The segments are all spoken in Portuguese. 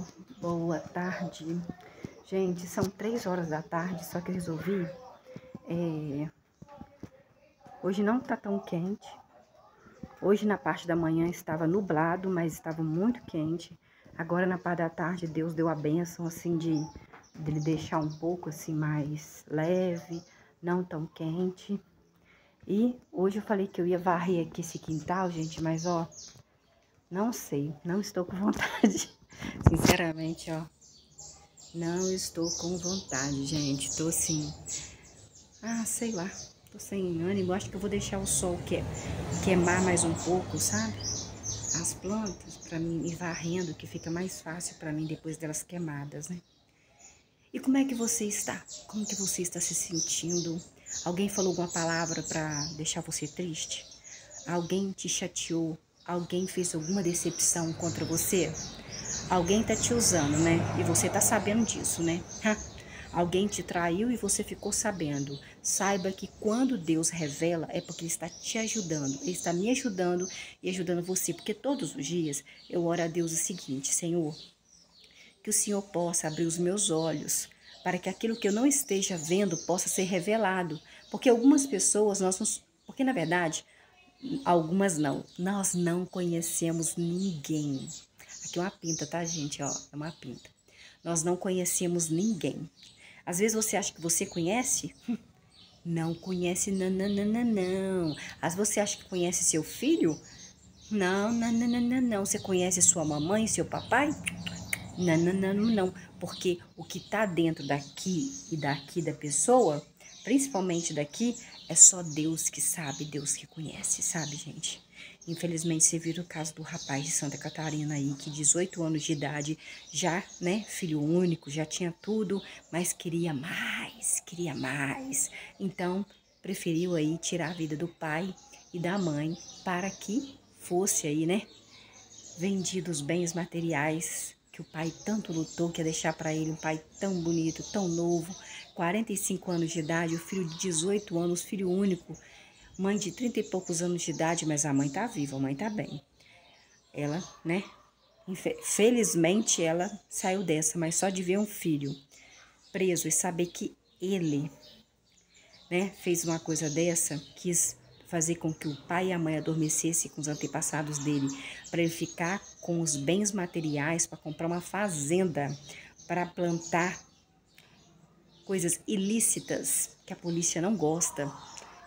pessoal, boa tarde. Gente, são 3 horas da tarde, só que eu resolvi. Hoje não tá tão quente. Hoje na parte da manhã estava nublado, mas estava muito quente. Agora na parte da tarde Deus deu a bênção assim de ele deixar um pouco assim mais leve, não tão quente. E hoje eu falei que eu ia varrer aqui esse quintal, gente, mas ó, não sei, não estou com vontade. Sinceramente, ó, não estou com vontade, gente. Tô assim, sei lá, tô sem ânimo. Acho que eu vou deixar o sol queimar mais um pouco, sabe? As plantas, pra mim ir varrendo, que fica mais fácil pra mim depois delas queimadas, né? E como é que você está? Como que você está se sentindo? Alguém falou alguma palavra pra deixar você triste? Alguém te chateou? Alguém fez alguma decepção contra você? Alguém tá te usando, né? E você tá sabendo disso, né? Alguém te traiu e você ficou sabendo. Saiba que quando Deus revela é porque Ele está te ajudando. Ele está me ajudando e ajudando você. Porque todos os dias eu oro a Deus o seguinte: Senhor, que o Senhor possa abrir os meus olhos para que aquilo que eu não esteja vendo possa ser revelado. Porque algumas pessoas, porque na verdade, algumas não, nós não conhecemos ninguém. Aqui é uma pinta, tá, gente? Ó, é uma pinta. Nós não conhecemos ninguém. Às vezes você acha que você conhece? Não conhece, não, não, não, não, não. Às vezes você acha que conhece seu filho? Não, não, não, não, não, não. Você conhece sua mamãe, seu papai? Não, não, não, não, não. Porque o que tá dentro daqui e daqui da pessoa, principalmente daqui, é só Deus que sabe, Deus que conhece, sabe, gente? Infelizmente, você viu o caso do rapaz de Santa Catarina aí, que 18 anos de idade, já, né, filho único, já tinha tudo, mas queria mais, queria mais. Então, preferiu aí tirar a vida do pai e da mãe para que fosse aí, né, vendido os bens materiais que o pai tanto lutou, que ia deixar para ele um pai tão bonito, tão novo, 45 anos de idade, o filho de 18 anos, filho único, mãe de 30 e poucos anos de idade, mas a mãe tá viva, a mãe tá bem. Ela, né, felizmente ela saiu dessa, mas só de ver um filho preso e saber que ele, né, fez uma coisa dessa, quis fazer com que o pai e a mãe adormecessem com os antepassados dele, para ele ficar com os bens materiais, para comprar uma fazenda, para plantar coisas ilícitas que a polícia não gosta.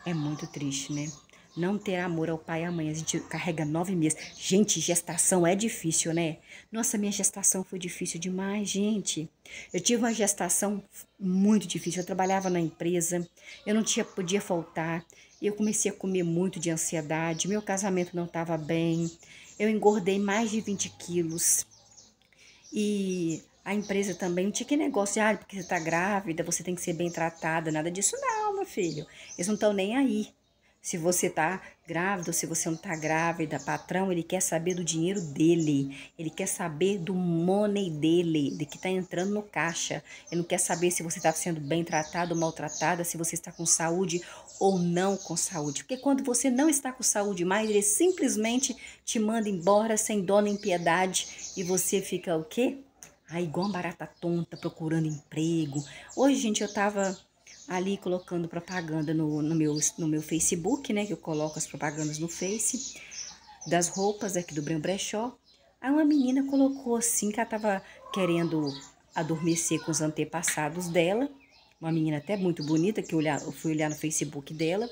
É muito triste, né? Não ter amor ao pai e à mãe. A gente carrega 9 meses. Gente, gestação é difícil, né? Nossa, minha gestação foi difícil demais, gente. Eu tive uma gestação muito difícil. Eu trabalhava na empresa, eu não podia faltar. Eu comecei a comer muito de ansiedade. Meu casamento não estava bem. Eu engordei mais de 20 quilos. E a empresa também não tinha que negócio de, porque você tá grávida, você tem que ser bem tratada, nada disso não, meu filho. Eles não estão nem aí. Se você tá grávida ou se você não tá grávida, patrão, ele quer saber do dinheiro dele. Ele quer saber do money dele, de que tá entrando no caixa. Ele não quer saber se você tá sendo bem tratado ou maltratada, se você está com saúde ou não com saúde. Porque quando você não está com saúde mais, ele simplesmente te manda embora sem dó nem piedade e você fica o quê? Igual uma barata tonta procurando emprego. Hoje, gente, eu tava ali colocando propaganda no meu Facebook, né? Que eu coloco as propagandas no Face, das roupas aqui do Breno Brechó. Aí uma menina colocou assim, que ela tava querendo adormecer com os antepassados dela. Uma menina até muito bonita, que eu fui olhar no Facebook dela.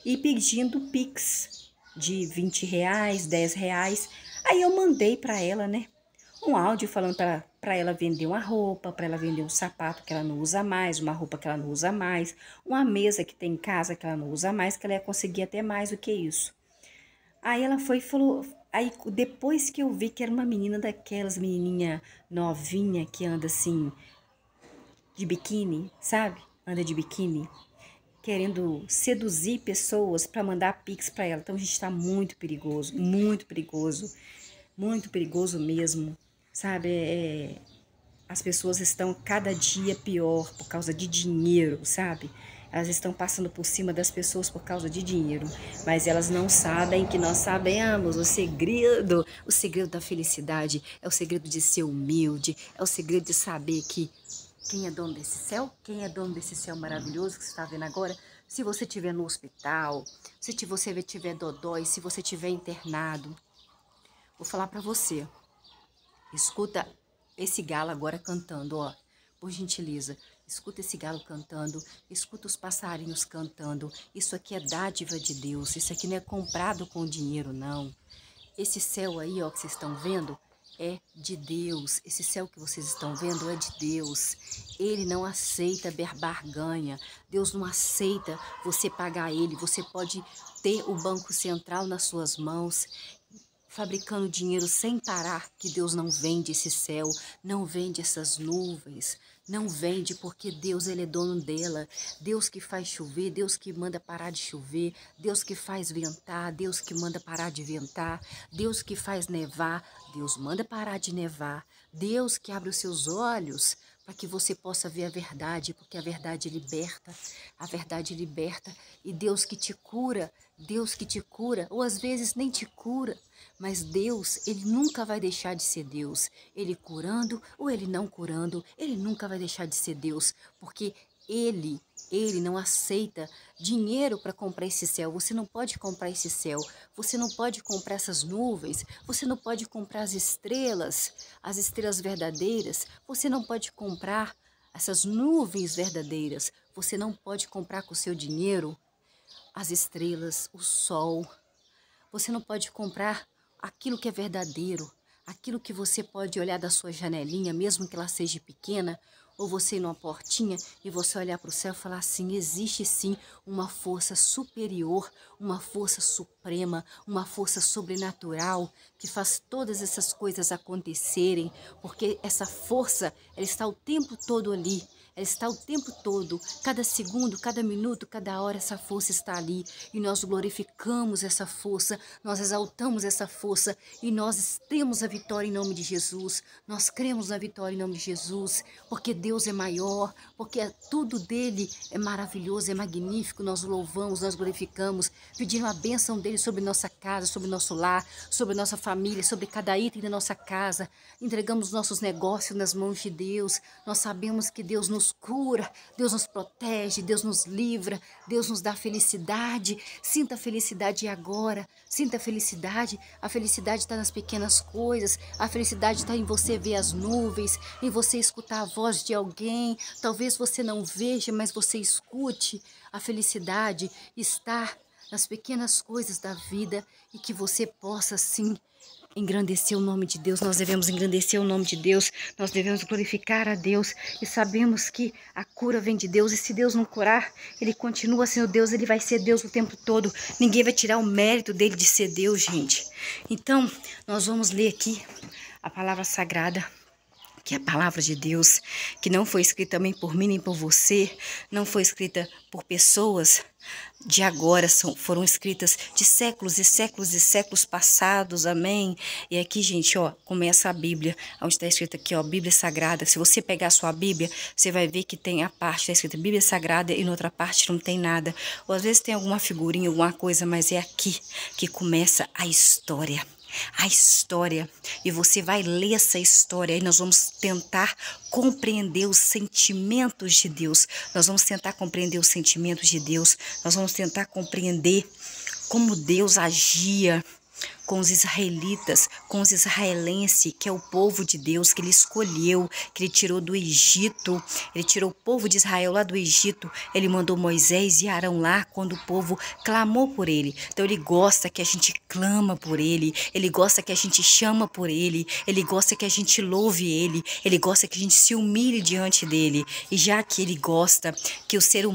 E pedindo Pix de R$ 20, R$ 10. Aí eu mandei para ela, né? Um áudio falando para ela vender uma roupa, para ela vender um sapato que ela não usa mais, uma roupa que ela não usa mais, uma mesa que tem em casa que ela não usa mais, que ela ia conseguir até mais do que isso. Aí ela foi e falou, aí depois que eu vi que era uma menina daquelas, menininha novinha que anda assim, de biquíni, sabe? Anda de biquíni, querendo seduzir pessoas para mandar Pix para ela. Então a gente tá muito perigoso, muito perigoso mesmo, sabe? As pessoas estão cada dia pior por causa de dinheiro, sabe? Elas estão passando por cima das pessoas por causa de dinheiro, mas elas não sabem que nós sabemos o segredo da felicidade é o segredo de ser humilde, é o segredo de saber que quem é dono desse céu, quem é dono desse céu maravilhoso que você está vendo agora. Se você estiver no hospital, se você estiver dodói, se você estiver internado, vou falar para você, escuta esse galo agora cantando, ó, por gentileza. Escuta esse galo cantando, escuta os passarinhos cantando. Isso aqui é dádiva de Deus, isso aqui não é comprado com dinheiro, não. Esse céu aí, ó, que vocês estão vendo, é de Deus. Esse céu que vocês estão vendo é de Deus. Ele não aceita barganha. Deus não aceita você pagar ele. Você pode ter o Banco Central nas suas mãos, fabricando dinheiro sem parar, que Deus não vende esse céu, não vende essas nuvens, não vende porque Deus, ele é dono dela. Deus que faz chover, Deus que manda parar de chover, Deus que faz ventar, Deus que manda parar de ventar, Deus que faz nevar, Deus manda parar de nevar, Deus que abre os seus olhos para que você possa ver a verdade, porque a verdade liberta, e Deus que te cura, ou às vezes nem te cura, mas Deus, ele nunca vai deixar de ser Deus. Ele curando ou ele não curando, ele nunca vai deixar de ser Deus, porque ele não aceita dinheiro para comprar esse céu. Você não pode comprar esse céu, você não pode comprar essas nuvens, você não pode comprar as estrelas verdadeiras, você não pode comprar essas nuvens verdadeiras, você não pode comprar com o seu dinheiro as estrelas, o sol. Você não pode comprar aquilo que é verdadeiro, aquilo que você pode olhar da sua janelinha, mesmo que ela seja pequena, ou você ir numa portinha e você olhar para o céu e falar assim, existe sim uma força superior, uma força suprema, uma força sobrenatural que faz todas essas coisas acontecerem, porque essa força, ela está o tempo todo ali. Ela está o tempo todo, cada segundo, cada minuto, cada hora, essa força está ali. E nós glorificamos essa força, nós exaltamos essa força e nós temos a vitória em nome de Jesus. Nós cremos na vitória em nome de Jesus, porque Deus é maior, porque tudo dele é maravilhoso, é magnífico. Nós o louvamos, nós glorificamos, pedindo a bênção dele sobre nossa casa, sobre nosso lar, sobre nossa família, sobre cada item da nossa casa. Entregamos nossos negócios nas mãos de Deus. Nós sabemos que Deus nos cura, Deus nos protege, Deus nos livra, Deus nos dá felicidade. Sinta a felicidade agora, sinta a felicidade está nas pequenas coisas, a felicidade está em você ver as nuvens, em você escutar a voz de alguém, talvez você não veja, mas você escute. A felicidade está nas pequenas coisas da vida e que você possa sim engrandecer o nome de Deus. Nós devemos engrandecer o nome de Deus, nós devemos glorificar a Deus e sabemos que a cura vem de Deus, e se Deus não curar, ele continua sendo Deus, ele vai ser Deus o tempo todo, ninguém vai tirar o mérito dele de ser Deus, gente. Então, nós vamos ler aqui a palavra sagrada, que é a palavra de Deus, que não foi escrita também por mim nem por você, não foi escrita por pessoas de agora, foram escritas de séculos e séculos e séculos passados, amém? E aqui, gente, ó, começa a Bíblia, onde está escrito aqui, ó, Bíblia Sagrada. Se você pegar a sua Bíblia, você vai ver que tem a parte, está escrita Bíblia Sagrada, e na outra parte não tem nada. Ou às vezes tem alguma figurinha, alguma coisa, mas é aqui que começa a história. A história, e você vai ler essa história e nós vamos tentar compreender os sentimentos de Deus, nós vamos tentar compreender os sentimentos de Deus, nós vamos tentar compreender como Deus agia com os israelitas, com os israelenses, que é o povo de Deus, que ele escolheu, que ele tirou do Egito, ele tirou o povo de Israel lá do Egito, ele mandou Moisés e Arão lá quando o povo clamou por ele. Então ele gosta que a gente clama por ele gosta que a gente chama por ele gosta que a gente louve ele gosta que a gente se humilhe diante dele. E já que ele gosta que os seres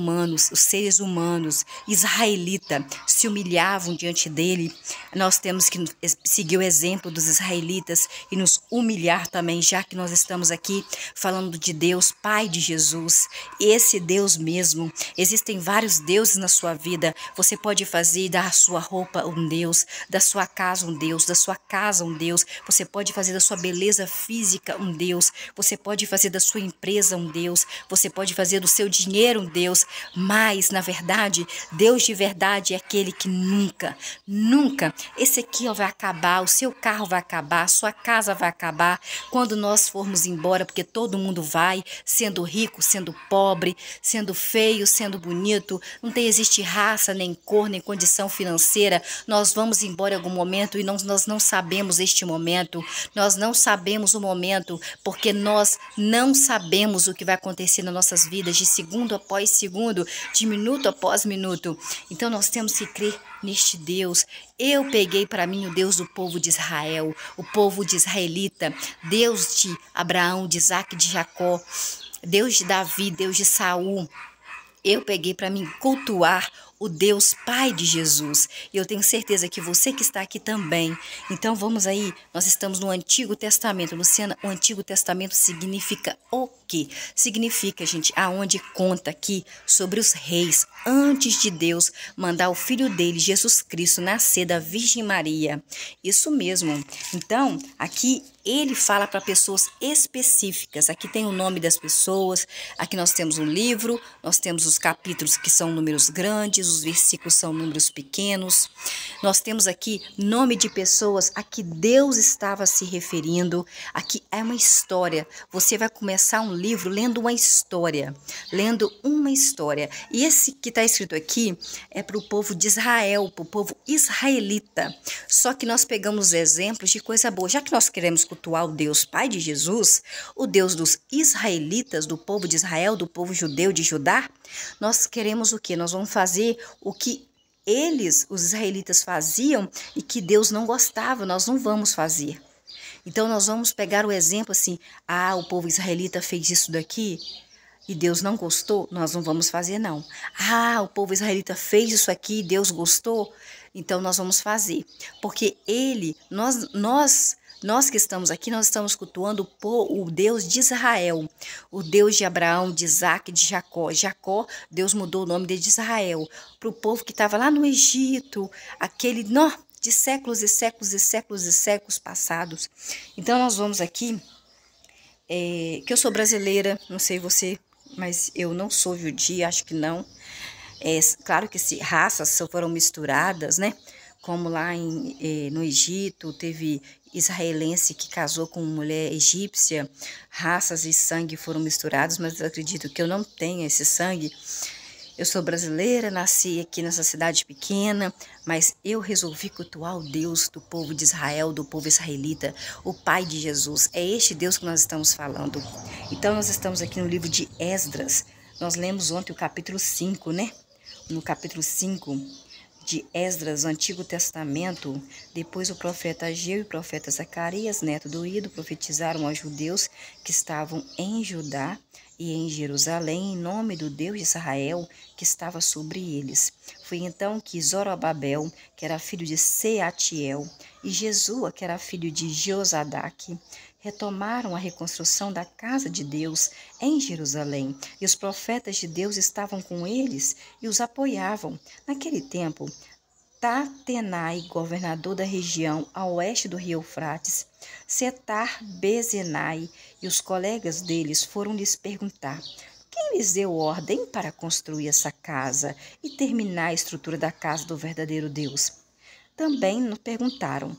humanos israelitas se humilhavam diante dele, nós temos que que seguir o exemplo dos israelitas e nos humilhar também, já que nós estamos aqui falando de Deus, Pai de Jesus, esse Deus mesmo. Existem vários deuses na sua vida. Você pode fazer da sua roupa um Deus, da sua casa um Deus, da sua casa um Deus. Você pode fazer da sua beleza física um Deus. Você pode fazer da sua empresa um Deus. Você pode fazer do seu dinheiro um Deus. Mas, na verdade, Deus de verdade é aquele que nunca, esse aqui vai acabar, o seu carro vai acabar, a sua casa vai acabar quando nós formos embora, porque todo mundo vai, sendo rico, sendo pobre, sendo feio, sendo bonito, não existe raça, nem cor, nem condição financeira. Nós vamos embora em algum momento e nós não sabemos este momento, nós não sabemos o momento, porque nós não sabemos o que vai acontecer nas nossas vidas de segundo após segundo, de minuto após minuto. Então nós temos que crer neste Deus. Eu peguei para mim o Deus do povo de Israel, o povo de israelita, Deus de Abraão, de Isaac, de Jacó, Deus de Davi, Deus de Saul. Eu peguei para mim cultuar o Deus Pai de Jesus. E eu tenho certeza que você que está aqui também. Então vamos aí, nós estamos no Antigo Testamento. Luciana, o Antigo Testamento significa o quê? Significa, gente, aonde conta aqui sobre os reis, antes de Deus mandar o filho dele, Jesus Cristo, nascer da Virgem Maria. Isso mesmo. Então, aqui ele fala para pessoas específicas. Aqui tem o nome das pessoas, aqui nós temos um livro, nós temos os capítulos que são números grandes, os versículos são números pequenos. Nós temos aqui nome de pessoas a que Deus estava se referindo. Aqui é uma história. Você vai começar um livro lendo uma história. E esse que está escrito aqui é para o povo de Israel, para o povo israelita. Só que nós pegamos exemplos de coisa boa. Já que nós queremos cultuar o Deus Pai de Jesus, o Deus dos israelitas, do povo de Israel, do povo judeu de Judá, nós queremos o quê? Nós vamos fazer o que eles, os israelitas, faziam e que Deus não gostava, nós não vamos fazer. Então nós vamos pegar o exemplo assim, o povo israelita fez isso daqui e Deus não gostou, nós não vamos fazer não. O povo israelita fez isso aqui e Deus gostou, então nós vamos fazer. Porque nós que estamos aqui, nós estamos cultuando o Deus de Israel, o Deus de Abraão, de Isaac, de Jacó. Jacó, Deus mudou o nome dele de Israel, para o povo que estava lá no Egito, aquele de séculos e séculos e séculos e séculos passados. Então nós vamos aqui, que eu sou brasileira, não sei você, mas eu não sou judia, acho que não. Claro que raças foram misturadas, né? Como lá no Egito, teve israelense que casou com mulher egípcia, raças e sangue foram misturados, mas eu acredito que eu não tenho esse sangue. Eu sou brasileira, nasci aqui nessa cidade pequena, mas eu resolvi cultuar o Deus do povo de Israel, do povo israelita, o Pai de Jesus. É este Deus que nós estamos falando. Então nós estamos aqui no livro de Esdras. Nós lemos ontem o capítulo 5, né? No capítulo 5 de Esdras, o Antigo Testamento, depois o profeta Ageu e o profeta Zacarias, neto do Ido, profetizaram aos judeus que estavam em Judá e em Jerusalém, em nome do Deus de Israel, que estava sobre eles. Foi então que Zorobabel, que era filho de Seatiel, e Jesua, que era filho de Josadaque, retomaram a reconstrução da casa de Deus em Jerusalém, e os profetas de Deus estavam com eles e os apoiavam. Naquele tempo, Tatenai, governador da região a oeste do rio Eufrates, Setar-Bezenai e os colegas deles foram lhes perguntar: quem lhes deu ordem para construir essa casa e terminar a estrutura da casa do verdadeiro Deus? Também nos perguntaram: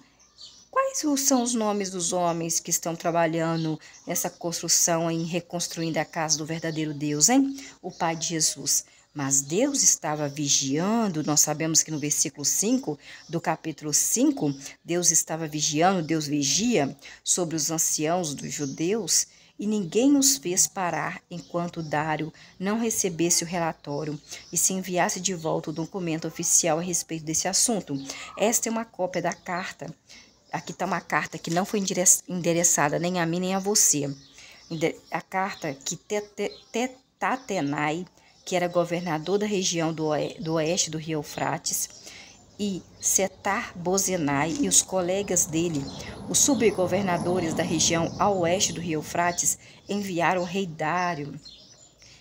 quais são os nomes dos homens que estão trabalhando nessa construção em reconstruindo a casa do verdadeiro Deus, hein? O Pai de Jesus. Mas Deus estava vigiando, nós sabemos que no versículo 5 do capítulo 5, Deus estava vigiando, Deus vigia sobre os anciãos dos judeus, e ninguém os fez parar enquanto Dário não recebesse o relatório e se enviasse de volta o documento oficial a respeito desse assunto. Esta é uma cópia da carta. Aqui está uma carta que não foi endereçada nem a mim nem a você. A carta que Tatenai, que era governador da região do oeste do rio Eufrates, e Setar-Bozenai e os colegas dele, os subgovernadores da região a oeste do rio Eufrates, enviaram ao rei Dário.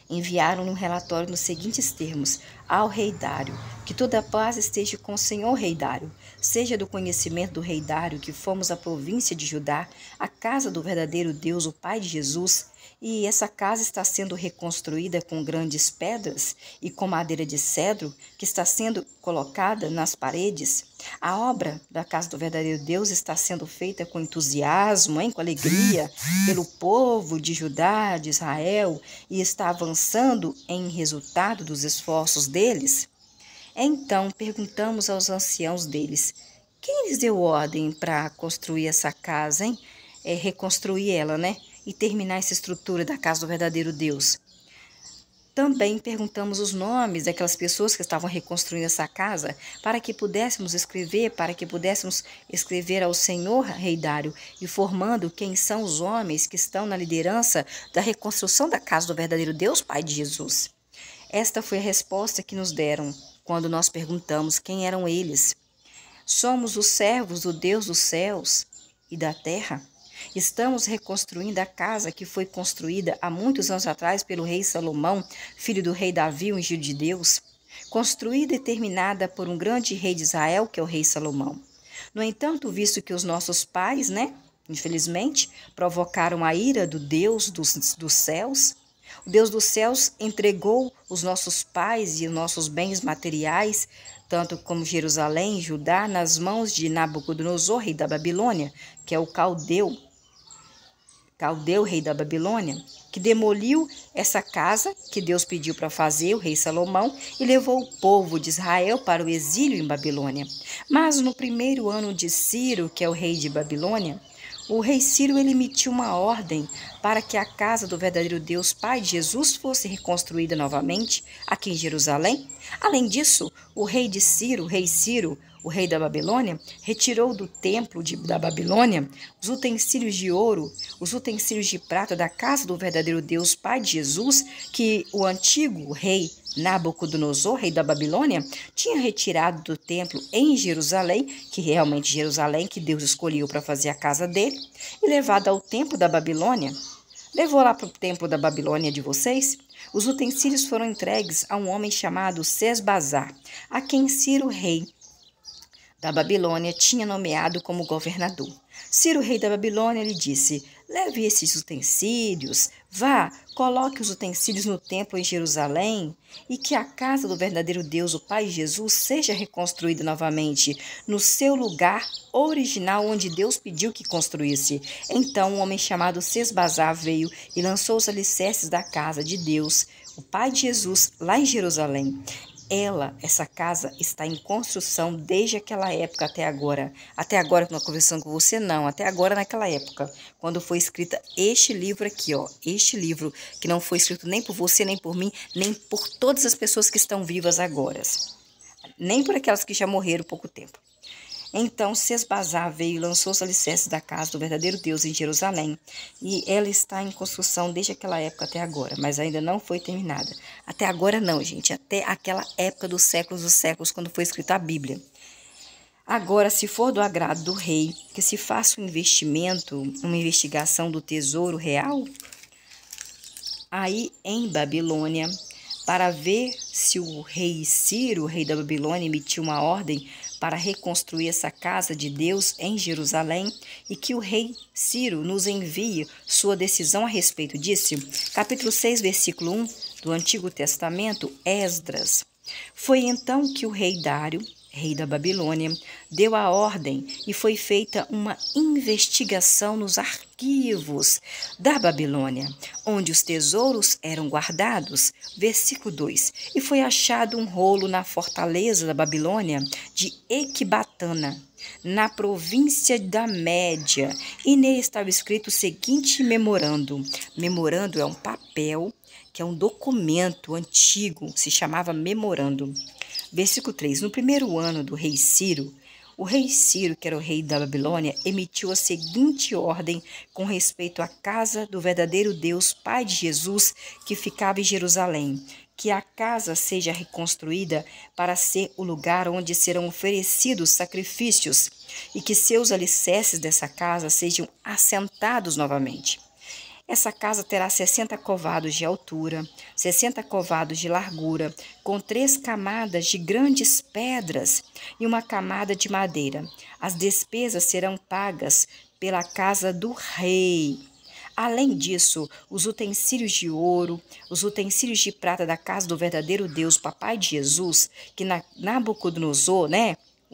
Enviaram-lhe um relatório nos seguintes termos: ao rei Dário, que toda a paz esteja com o senhor rei Dário. Seja do conhecimento do rei Dário que fomos à província de Judá, a casa do verdadeiro Deus, o Pai de Jesus, e essa casa está sendo reconstruída com grandes pedras e com madeira de cedro, que está sendo colocada nas paredes. A obra da casa do verdadeiro Deus está sendo feita com entusiasmo, com alegria, pelo povo de Judá, de Israel, e está avançando em resultado dos esforços deles. Então perguntamos aos anciãos deles: quem lhes deu ordem para construir essa casa, hein? Reconstruir ela, né? E terminar essa estrutura da casa do verdadeiro Deus. Também perguntamos os nomes daquelas pessoas que estavam reconstruindo essa casa, para que pudéssemos escrever ao Senhor Rei Dário, informando quem são os homens que estão na liderança da reconstrução da casa do verdadeiro Deus, Pai de Jesus. Esta foi a resposta que nos deram quando nós perguntamos quem eram eles. Somos os servos do Deus dos céus e da terra. Estamos reconstruindo a casa que foi construída há muitos anos atrás pelo rei Salomão, filho do rei Davi, ungido de Deus, construída e terminada por um grande rei de Israel, que é o rei Salomão. No entanto, visto que os nossos pais, infelizmente, provocaram a ira do Deus dos céus, o Deus dos céus entregou os nossos pais e os nossos bens materiais, tanto como Jerusalém e Judá, nas mãos de Nabucodonosor, rei da Babilônia, que é o Caldeu, rei da Babilônia, que demoliu essa casa que Deus pediu para fazer, o rei Salomão, e levou o povo de Israel para o exílio em Babilônia. Mas no primeiro ano de Ciro, que é o rei de Babilônia, o rei Ciro ele emitiu uma ordem para que a casa do verdadeiro Deus, Pai de Jesus, fosse reconstruída novamente aqui em Jerusalém. Além disso, o rei Ciro, o rei da Babilônia, retirou do templo da Babilônia os utensílios de ouro, os utensílios de prata da casa do verdadeiro Deus, Pai de Jesus, que o antigo rei Nabucodonosor, rei da Babilônia, tinha retirado do templo em Jerusalém, que realmente Jerusalém, que Deus escolheu para fazer a casa dele, e levado ao templo da Babilônia. Levou lá para o templo da Babilônia de vocês? Os utensílios foram entregues a um homem chamado Sesbazar, a quem Ciro, rei da Babilônia, tinha nomeado como governador. Ciro, rei da Babilônia, lhe disse: leve esses utensílios, vá, coloque os utensílios no templo em Jerusalém, e que a casa do verdadeiro Deus, o Pai Jesus, seja reconstruída novamente no seu lugar original onde Deus pediu que construísse. Então um homem chamado Sesbazar veio e lançou os alicerces da casa de Deus, o Pai de Jesus, lá em Jerusalém. Essa casa está em construção desde aquela época até agora. Até agora que nós conversamos com você, não. Até agora naquela época, quando foi escrita este livro aqui, ó. Este livro que não foi escrito nem por você, nem por mim, nem por todas as pessoas que estão vivas agora. Nem por aquelas que já morreram há pouco tempo. Então Sesbazar veio e lançou os alicerces da casa do verdadeiro Deus em Jerusalém, e ela está em construção desde aquela época até agora, mas ainda não foi terminada. Até agora não, gente, até aquela época dos séculos, quando foi escrita a Bíblia. Agora, se for do agrado do rei, que se faça um investimento, uma investigação do tesouro real, aí em Babilônia, para ver se o rei Ciro, rei da Babilônia, emitiu uma ordem para reconstruir essa casa de Deus em Jerusalém, e que o rei Ciro nos envie sua decisão a respeito disso. Capítulo 6, versículo 1 do Antigo Testamento, Esdras. Foi então que o rei Dário, rei da Babilônia, deu a ordem e foi feita uma investigação nos arquivos da Babilônia, onde os tesouros eram guardados. Versículo 2. E foi achado um rolo na fortaleza da Babilônia de Equibatana, na província da Média, e nele estava escrito o seguinte memorando. Memorando é um papel, que é um documento antigo, se chamava memorando. Versículo 3. No primeiro ano do rei Ciro, o rei Ciro, que era o rei da Babilônia, emitiu a seguinte ordem com respeito à casa do verdadeiro Deus, Pai de Jesus, que ficava em Jerusalém: que a casa seja reconstruída para ser o lugar onde serão oferecidos sacrifícios e que seus alicerces dessa casa sejam assentados novamente. Essa casa terá 60 covados de altura, 60 covados de largura, com 3 camadas de grandes pedras e uma camada de madeira. As despesas serão pagas pela casa do rei. Além disso, os utensílios de ouro, os utensílios de prata da casa do verdadeiro Deus, Papai de Jesus, que Nabucodonosor,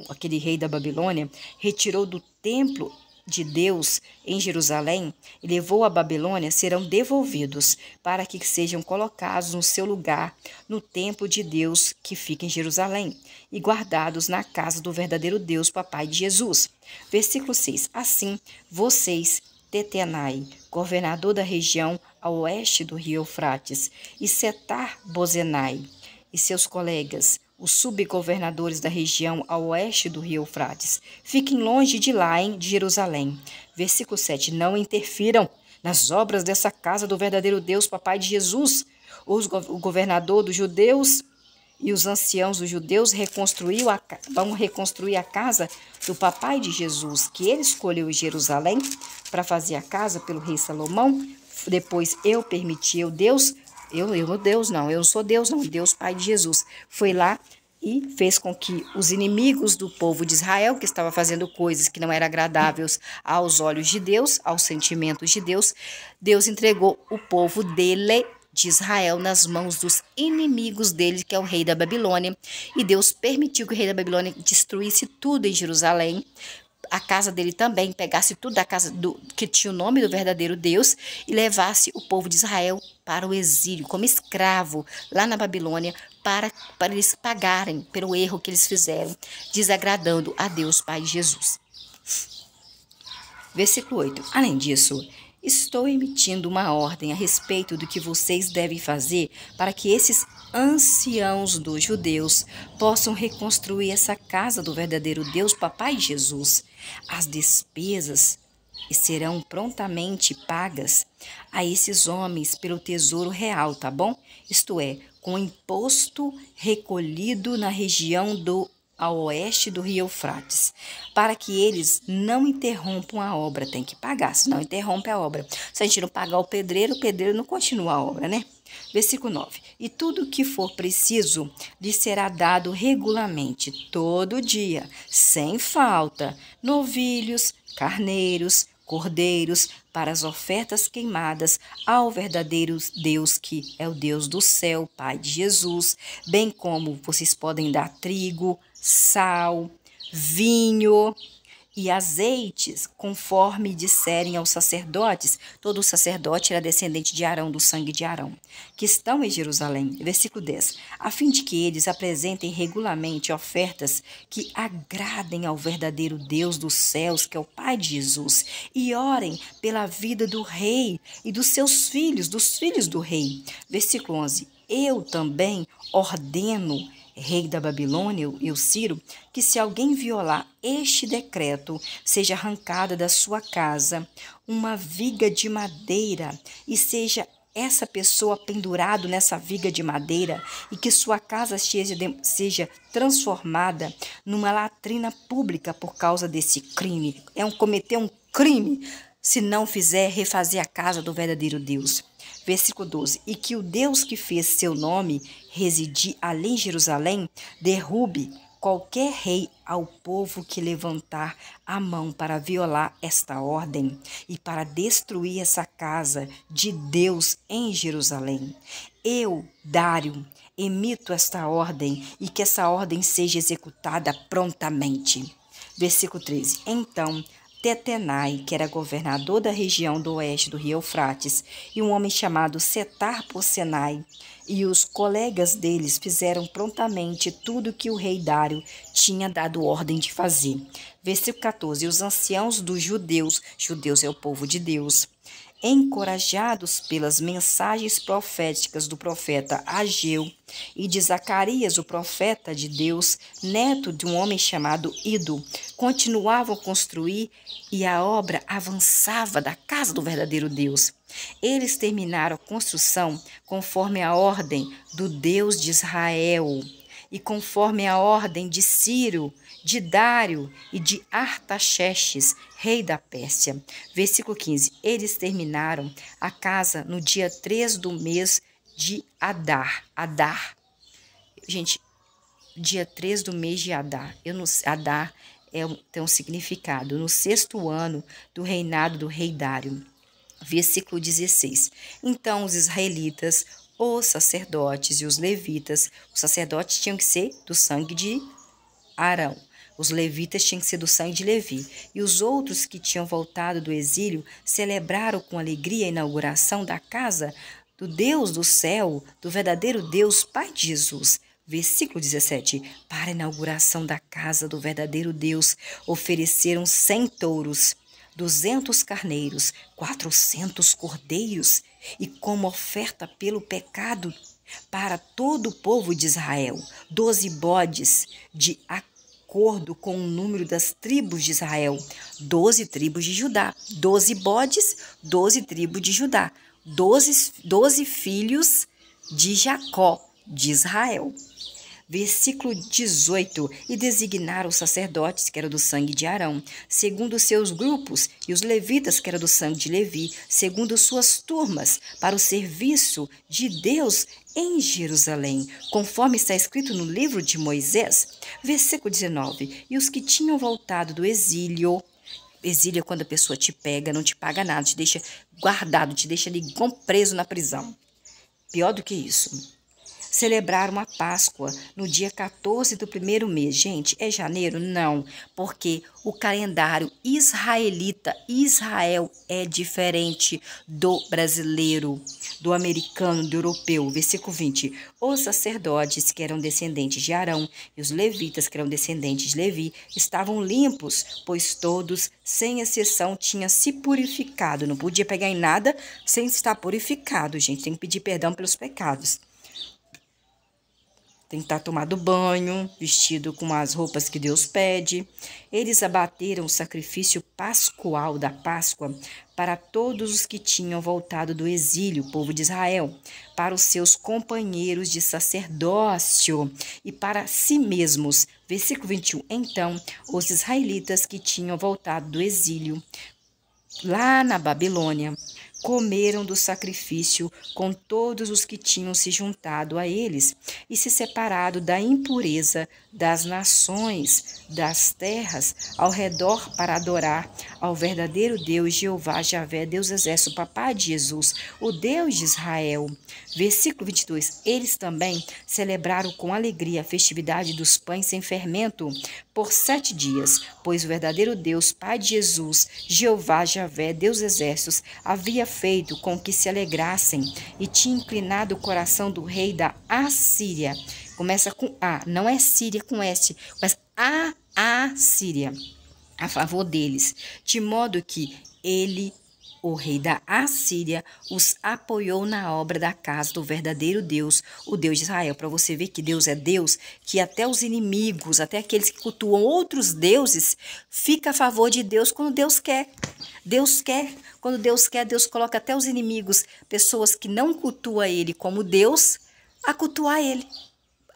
aquele rei da Babilônia, retirou do templo de Deus em Jerusalém e levou à Babilônia, serão devolvidos para que sejam colocados no seu lugar no templo de Deus que fica em Jerusalém e guardados na casa do verdadeiro Deus, Papai de Jesus. Versículo 6. Assim, vocês, Tetenai, governador da região a oeste do rio Eufrates, e Setar-Bozenai e seus colegas, os subgovernadores da região a oeste do rio Eufrates, fiquem longe de lá, de Jerusalém. Versículo 7. Não interfiram nas obras dessa casa do verdadeiro Deus, Papai de Jesus. O governador dos judeus e os anciãos dos judeus vão reconstruir a casa do Papai de Jesus, que ele escolheu em Jerusalém para fazer a casa pelo rei Salomão. Depois eu não sou Deus não, Deus Pai de Jesus, foi lá e fez com que os inimigos do povo de Israel, que estava fazendo coisas que não eram agradáveis aos olhos de Deus, aos sentimentos de Deus, Deus entregou o povo dele, de Israel, nas mãos dos inimigos dele, que é o rei da Babilônia, e Deus permitiu que o rei da Babilônia destruísse tudo em Jerusalém, a casa dele também, pegasse tudo da casa que tinha o nome do verdadeiro Deus e levasse o povo de Israel para o exílio, como escravo, lá na Babilônia, para eles pagarem pelo erro que eles fizeram, desagradando a Deus Pai de Jesus. Versículo 8. Além disso, estou emitindo uma ordem a respeito do que vocês devem fazer para que esses anciãos dos judeus possam reconstruir essa casa do verdadeiro Deus, Papai Jesus. As despesas serão prontamente pagas a esses homens pelo tesouro real, tá bom? Isto é, com imposto recolhido na região a oeste do rio Eufrates, para que eles não interrompam a obra. Tem que pagar, senão interrompe a obra. Se a gente não pagar o pedreiro não continua a obra, né? Versículo 9. E tudo o que for preciso lhe será dado regularmente, todo dia, sem falta, novilhos, carneiros, cordeiros, para as ofertas queimadas ao verdadeiro Deus, que é o Deus do céu, Pai de Jesus, bem como vocês podem dar trigo, sal, vinho e azeites, conforme disserem aos sacerdotes. Todo sacerdote era descendente de Arão, do sangue de Arão, que estão em Jerusalém. Versículo 10. A fim de que eles apresentem regularmente ofertas que agradem ao verdadeiro Deus dos céus, que é o Pai de Jesus, e orem pela vida do rei e dos seus filhos, dos filhos do rei. Versículo 11. Eu também ordeno, rei da Babilônia e o Ciro, que se alguém violar este decreto, seja arrancada da sua casa uma viga de madeira e seja essa pessoa pendurado nessa viga de madeira e que sua casa seja transformada numa latrina pública por causa desse crime. Cometer um crime se não fizer refazer a casa do verdadeiro Deus. Versículo 12. E que o Deus que fez seu nome residir ali em Jerusalém derrube qualquer rei ao povo que levantar a mão para violar esta ordem e para destruir essa casa de Deus em Jerusalém. Eu, Dário, emito esta ordem e que essa ordem seja executada prontamente. Versículo 13. Então Tetenai, que era governador da região do oeste do rio Eufrates, e um homem chamado Setar-Bozenai, e os colegas deles fizeram prontamente tudo que o rei Dário tinha dado ordem de fazer. Versículo 14. E os anciãos dos judeus é o povo de Deus, encorajados pelas mensagens proféticas do profeta Ageu e de Zacarias, o profeta de Deus, neto de um homem chamado Ido, continuavam a construir e a obra avançava da casa do verdadeiro Deus. Eles terminaram a construção conforme a ordem do Deus de Israel e conforme a ordem de Ciro, de Dário e de Artaxerxes, rei da Pérsia. Versículo 15. Eles terminaram a casa no dia 3 do mês de Adar. Gente, dia 3 do mês de Adar. Adar tem um significado. No 6º ano do reinado do rei Dário. Versículo 16. Então os israelitas, os sacerdotes e os levitas, os sacerdotes tinham que ser do sangue de Arão. Os levitas tinham que ser do sangue de Levi. E os outros que tinham voltado do exílio celebraram com alegria a inauguração da casa do Deus do céu, do verdadeiro Deus, Pai de Jesus. Versículo 17. Para a inauguração da casa do verdadeiro Deus, ofereceram 100 touros, 200 carneiros, 400 cordeiros, e como oferta pelo pecado para todo o povo de Israel, 12 bodes de acordo com o número das tribos de Israel, 12 tribos de Judá, 12 bodes, 12 tribos de Judá, 12 filhos de Jacó, de Israel. Versículo 18. E designaram os sacerdotes, que eram do sangue de Arão, segundo os seus grupos, e os levitas, que eram do sangue de Levi, segundo suas turmas, para o serviço de Deus em Jerusalém, conforme está escrito no livro de Moisés. Versículo 19. E os que tinham voltado do exílio é quando a pessoa te pega, não te paga nada, te deixa guardado, te deixa ali preso na prisão. Pior do que isso. Celebraram a Páscoa no dia 14 do primeiro mês. Gente, é janeiro? Não, porque o calendário israelita, Israel é diferente do brasileiro, do americano, do europeu. Versículo 20. Os sacerdotes, que eram descendentes de Arão, e os levitas, que eram descendentes de Levi, estavam limpos, pois todos, sem exceção, tinham se purificado. Não podia pegar em nada sem estar purificado, gente. Tem que pedir perdão pelos pecados. Tem que estar tomado banho, vestido com as roupas que Deus pede. Eles abateram o sacrifício pascual da Páscoa para todos os que tinham voltado do exílio, o povo de Israel, para os seus companheiros de sacerdócio e para si mesmos. Versículo 21. Então, os israelitas que tinham voltado do exílio, lá na Babilônia, comeram do sacrifício com todos os que tinham se juntado a eles e se separado da impureza das nações, das terras ao redor para adorar ao verdadeiro Deus, Jeová, Javé, Deus Exército, Papai de Jesus, o Deus de Israel. Versículo 22. Eles também celebraram com alegria a festividade dos pães sem fermento por 7 dias, pois o verdadeiro Deus, Pai de Jesus, Jeová, Javé, Deus Exércitos, havia feito com que se alegrassem e tinha inclinado o coração do rei da Assíria. Começa com A, não é Síria com S, mas a Síria, a favor deles, de modo que ele, o rei da Assíria, os apoiou na obra da casa do verdadeiro Deus, o Deus de Israel. Para você ver que Deus é Deus, que até os inimigos, até aqueles que cultuam outros deuses, fica a favor de Deus quando Deus quer. Deus quer, quando Deus quer, Deus coloca até os inimigos, pessoas que não cultuam Ele como Deus, a cultuar Ele.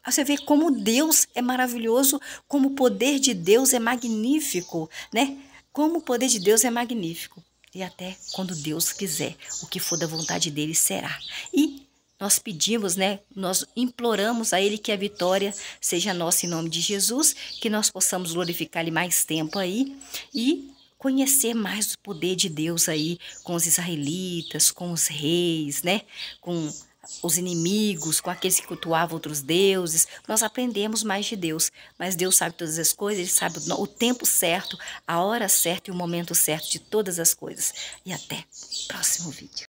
Você vê como Deus é maravilhoso, como o poder de Deus é magnífico, né? Como o poder de Deus é magnífico. E até quando Deus quiser, o que for da vontade dele será. E nós pedimos, né? Nós imploramos a Ele que a vitória seja nossa em nome de Jesus, que nós possamos glorificar Ele mais tempo aí e conhecer mais o poder de Deus aí com os israelitas, com os reis, né? Com os inimigos, com aqueles que cultuavam outros deuses. Nós aprendemos mais de Deus, mas Deus sabe todas as coisas, Ele sabe o tempo certo, a hora certa e o momento certo de todas as coisas. E até o próximo vídeo.